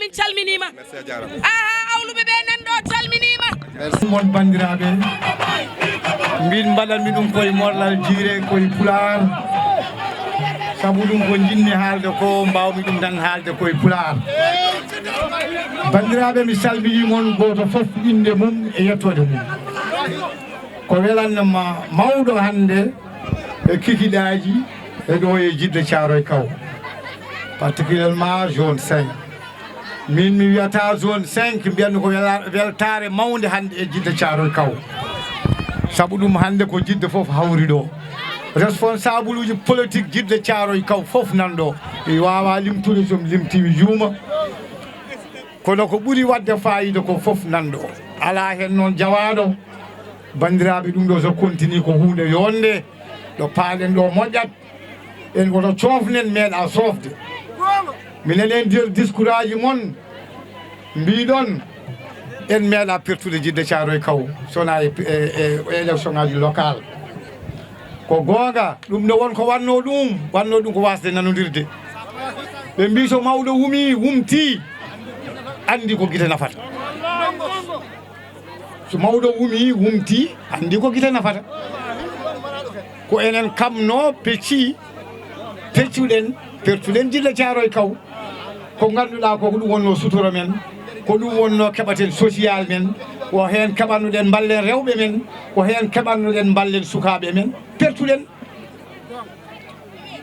min calminima aha awluɓe ɓe nan ɗo calminima mon bandiraɓe mbin mbaɗanmi ɗum koye morlal jiire koye pular sabu ɗum ko jinmi haalde ko mbawmi ɗum tan haalde koye pular bandiraɓe mi salmini moon goto foof inde mum e yettode mum ko welannoma mawɗo hande e kikiɗaji e ɗo e Djhida Thiaroye Kaw particulièrement zone 5 min mi wiyata zone 5 mbiyanmi ko weltare mawde hande e Djhida Thiaroye Kaw sabu ɗum hande ko Djhida foof hawri ɗo responsable uji politique Djhida Thiaroye Kaw foof nan ɗo mi wawa limtude somi limtimi juuma kono ko ɓuuri wadde fayida ko foof nan ɗo ala hen noon jawaɗo bandiraɓe ɗum ɗo so continue ko hunde yonde ɗo paalen ɗo moƴƴat en koto coofnen meeɗa sofde minen en nder discours aji moon mbiɗon en meeɗa pertude Djhida Thiaroye Kaw sona e élection ngaji local ko goonga ɗum ne wonko wanno ɗum ko wasde nanodirde ɓe mbi so mawɗo wumi wumti andi ko guite nafata so mawɗo wumi wumti andi ko guite nafata ko enen kamno peccuɗen pertuɗen Djhida Thiaroye Kaw ko ganduɗa ko ɗum wonno sutora men ko ɗum wonno keɓaten social men ko hen keɓannuɗen ballen rewɓe men ko hen keɓannuɗen ballen sukaɓe men pertuɗen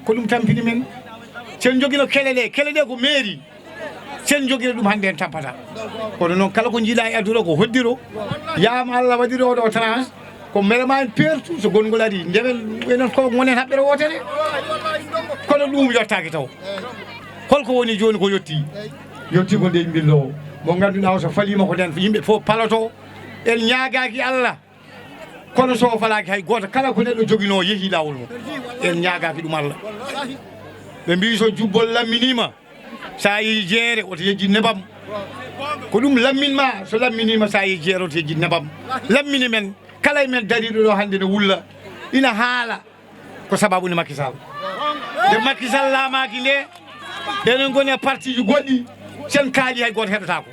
ko ɗum tampini men sen joguino kele ɗe ko mairie sen joguino ɗum hande en tampata kono noon kala ko jiiɗa e aduna ko hoddiro yama Allah waɗiri oɗo tranche ko vraiment en pertu so gongol ari ndemen enen ko gonen haɓɓere wotere kono ɗum yottaki taw holko woni joni ko yetti ko nde billo mo ganduɗa so falima ko nden yimɓe fof palato en ñaagaki Allah kono so falaki hay goto kala ko neɗɗo joguino yeehi lawol mum en ñaagaki ɗum Allah ɓe mbi so jubbol lamminima sa yi jeere oto yejji nebam ko ɗum lamminma so lamminima sa yi jeere oto yejji nebam lammini men kala e men dariɗo ɗo hande ne wulla ina haala ko sababu ne Macky Sall nde Macky Sall laamaki nde enen goni e parti ji goɗɗi sen kaali hay goto heɗotako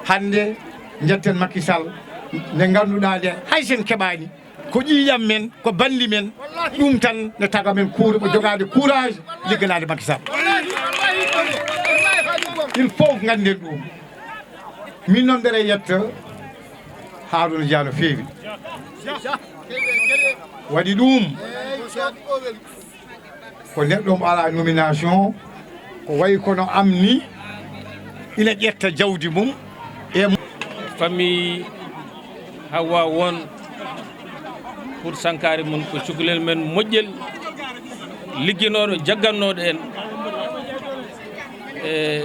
hande jetten Macky Sall nde ganduɗa nde hay sen keɓani ko ƴiƴam men ko bandi men ɗum tan ne taga men kuure ɓe jogade courage ligganade Macky Sall il faut ganden ɗum min noon mbere yetta Harouna Dia no feewi waɗi ɗum ko neɗɗo mo ala nomination ko wayi kono amni ina ƴetta jawdi mum e famille Hawa won pour sankari mum ko cukalel men moƴƴel ligginoɗo jaggannoɗo en e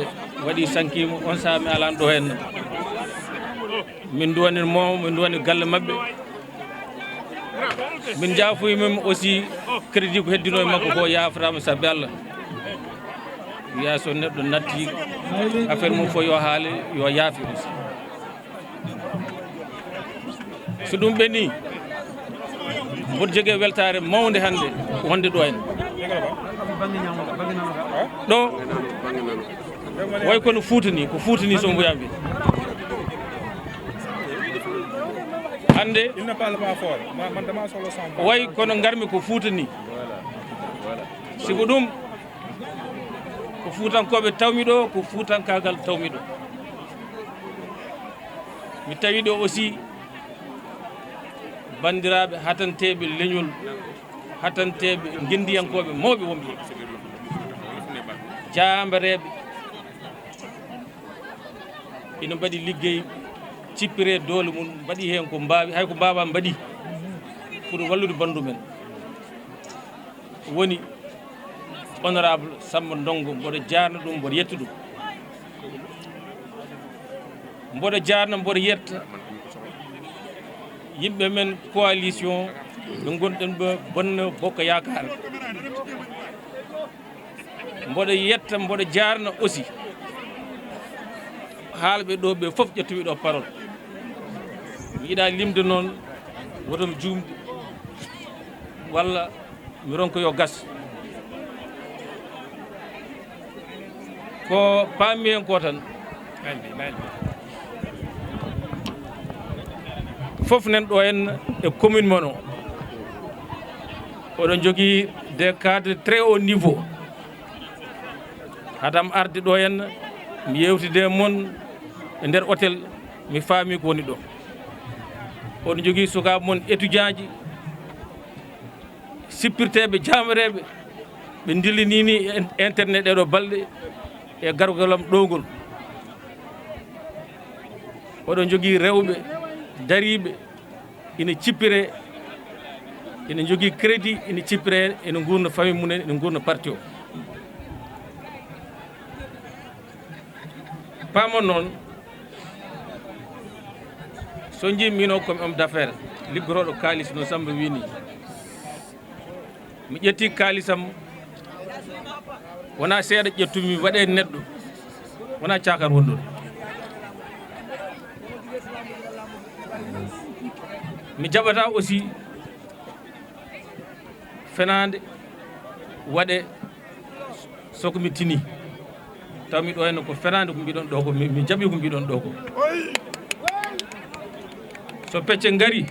waɗi sankimo on saaha mi alan ɗo hen min duwani mo min duwani galle mabɓe min jaafoyi mim aussi crédit ko heddino e makko ko yaframa sabi Allah wiya so neɗɗo natti affaire mum fof yo haale yo yaafi aussi so ɗum ɓenni mboɗo jogui weltare mawde hande wonde ɗo en ɗo way kono Fuutani ko Fuutani so mbiyami hande way kono garmi ko Fuutani siko ɗum ko Fuutankoɓe tawmi ɗo ko Fuutankagal tawmi ɗo mi tawi ɗo aussi bandiraɓe hatanteɓe leñol hatanteɓe gendiyankoɓe mawɓe wonɓe jambareɓe ina mbaɗi liggey cippire doole mum mbaɗi hen ko mbawi hay ko mbawa mbaɗi pour wallude bandu men woni honorable Samba Ndongo mboɗo jarna ɗum mboɗo yetta ɗum mboɗo jarna mboɗo yetta yimɓe men coalition ɓe gonɗen ɓe Benno Bokk Yaakaar mboɗo yetta mboɗo jarna aussi haalɓe ɗo ɓe fof ƴettuɓe ɗo parole mi yiɗa limde noon wotom juumde walla mi ronko yo gas ko paami en ko tan fof nen ɗo en e commune mon o oɗon jogii des cadres très haut niveau hadam arde ɗo en mi yewtide mon e nder hôtel mi faami ko woni ɗo oɗon jogii sukaaɓe mon étudiant ji sippirteɓe jamareɓe ɓe dillinini internet ɗeɗo balɗe e gargolam ɗowgol oɗon jogii rewɓe dariɓe ina cippire ina jogii crédit ina cippire ina gurno famille mumen ina gurno parti o pamon noon so jimmino komi homme d'affaires liggoroɗo kalis no Samba wini mi ƴetti kalisam wona seeɗa ƴettumi waɗe neɗɗo wona cakar wonɗon mi jaɓata aussi fenade waɗe soko mi tini taw mi ɗo henno ko fenade ko mbiɗon ɗo ko mi jaɓi ko mbiɗon ɗo ko so pecce ngari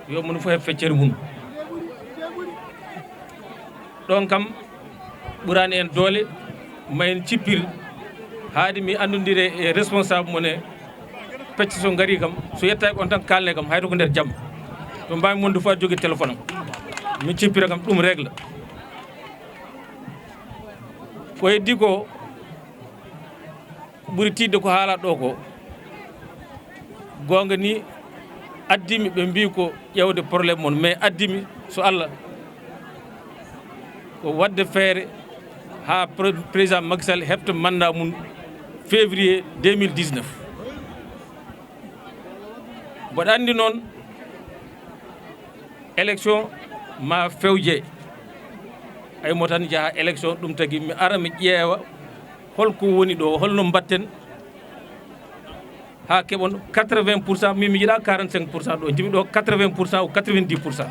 yo mun fof heɓ feccere mum ɗon kam ɓurani en doole ma en cippir haade mi andodire e responsable mon e pecce so ngari kam so yettaki on tan kalne kam hayto ko nder jaam to mbami monde fof jogui téléphone am mi cippira kam ɗum règle ko heddi ko ɓuri tidde ko haala ɗo ko gonga ni addimi ɓe mbi ko ƴewde probléme mon mais addimi so Allah ko wadde feere ha président Macky Sall hefta mandat mum février 2019 mboɗo andi noon élection ma fewje ay mo tan jaaha élection ɗum tagui mi ara mi ƴeewa holko woni ɗo holno mbatten ha keɓon 80% min mi jiiɗa 45% ɗo jimi ɗo 80% ou 90%.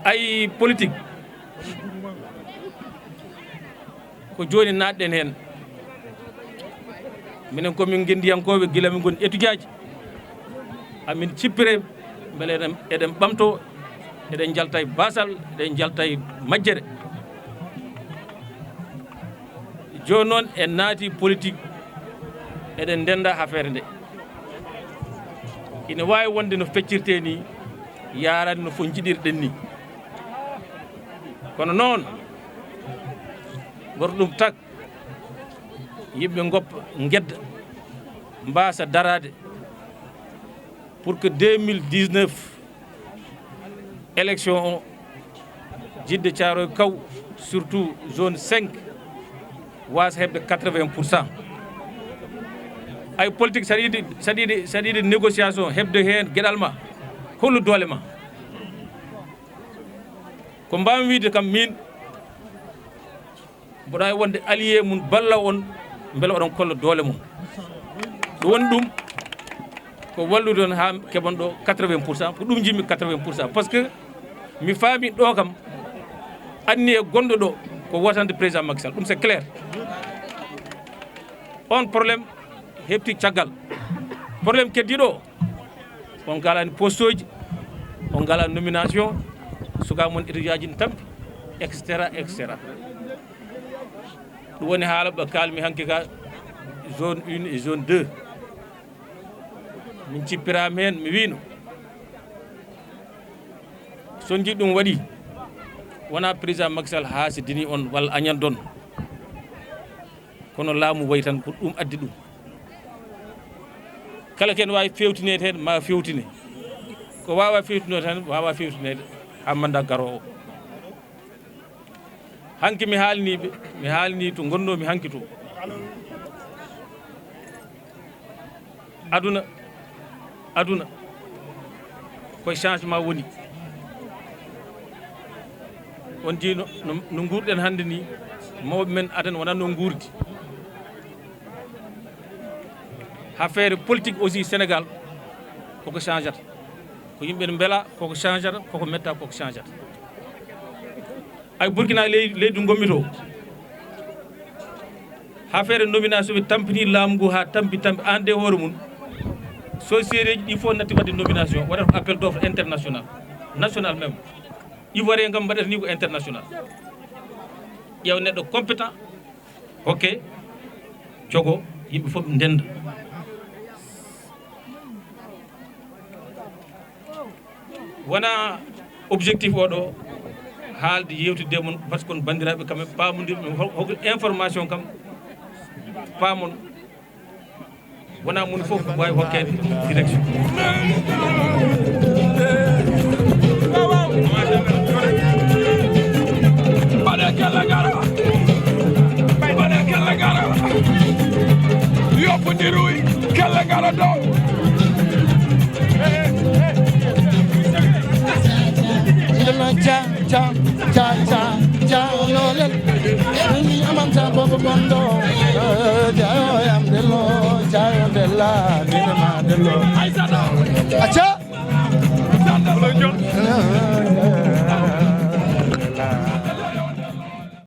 ay politique ko joni natɗen hen minen komin gendiyankoɓe guila min goni étudiant ji amin cippire beele eɗen ɓamto eɗen jalta e basal eɗen jalta e majjere joni noon en naati politique eɗen ndenda affaire nde ina wawi wonde no feccirte ni yarani no fo jiɗirɗen ni kono noon goto ɗum tak yimɓe goppa guedda mbasa darade pour que 2019 élection o jidde Thiaroye kaw surtout zone 5 wasa hebde 80%. ay politique saɗiɗi négociation hebde hen gueɗal ma hollu doole ma ko mbami wiide kam min mboɗa wonde allié mum balla on beele oɗon kolla doole mum ɗum woni ɗum ko wallude on ha keɓon ɗo 80%. ko ɗum jimmi 80% par ce que mi faami ɗo kam anni e gonɗo ɗo ko wotande président Macky Sall ɗum c'est clair on probléme heɓti caggal probléme keddiɗo on galani poste uji on galani nomination suka mon étudiant ji ne tampi etc etc ɗum woni haala ɓe kalmi hanki ka zone 1 et zone 2 min cippirama hen mi wino son jiɗi ɗum waɗi wona président Macky Sall haasidini on walla añandon kono laamu wayi tan ko ɗum addi ɗum kala ken wawi fewtinede hen ma fewtine ko wawa fewtinode tan wawa fewtinede ha mandat garowo hanki mi haalni to gonnomi hanki to aduna koye changement woni on di no guurɗen hannde ni mawɓe men adan wona no guurdi affaire politique aussi Sénégal koko changeata ko yimɓe ne beela koko changeata koko metta koko changeata ay Burkina leydi gommi to ha feere nomination ɓe tampini laamu ngu ha tampi an de hoore mum société ji ɗi fof natti wadde nomination waɗata appel d'offre international national même ivoirien ngam mbaɗata ni ko international ƴeew neɗɗo compétent ok jogo yimɓe fof ndenda wona objectif oɗo haalde yewtide mon par ce que on bandiraɓe kamɓe pamodirɓe hoko information kam paamon wona mun fof wawi hokkede direction baɗe kella gara yoppodiruy kella gara dow cha lolen ni amam sa bobo bondo Thiaroye am delo Thiaroye della minema delo acha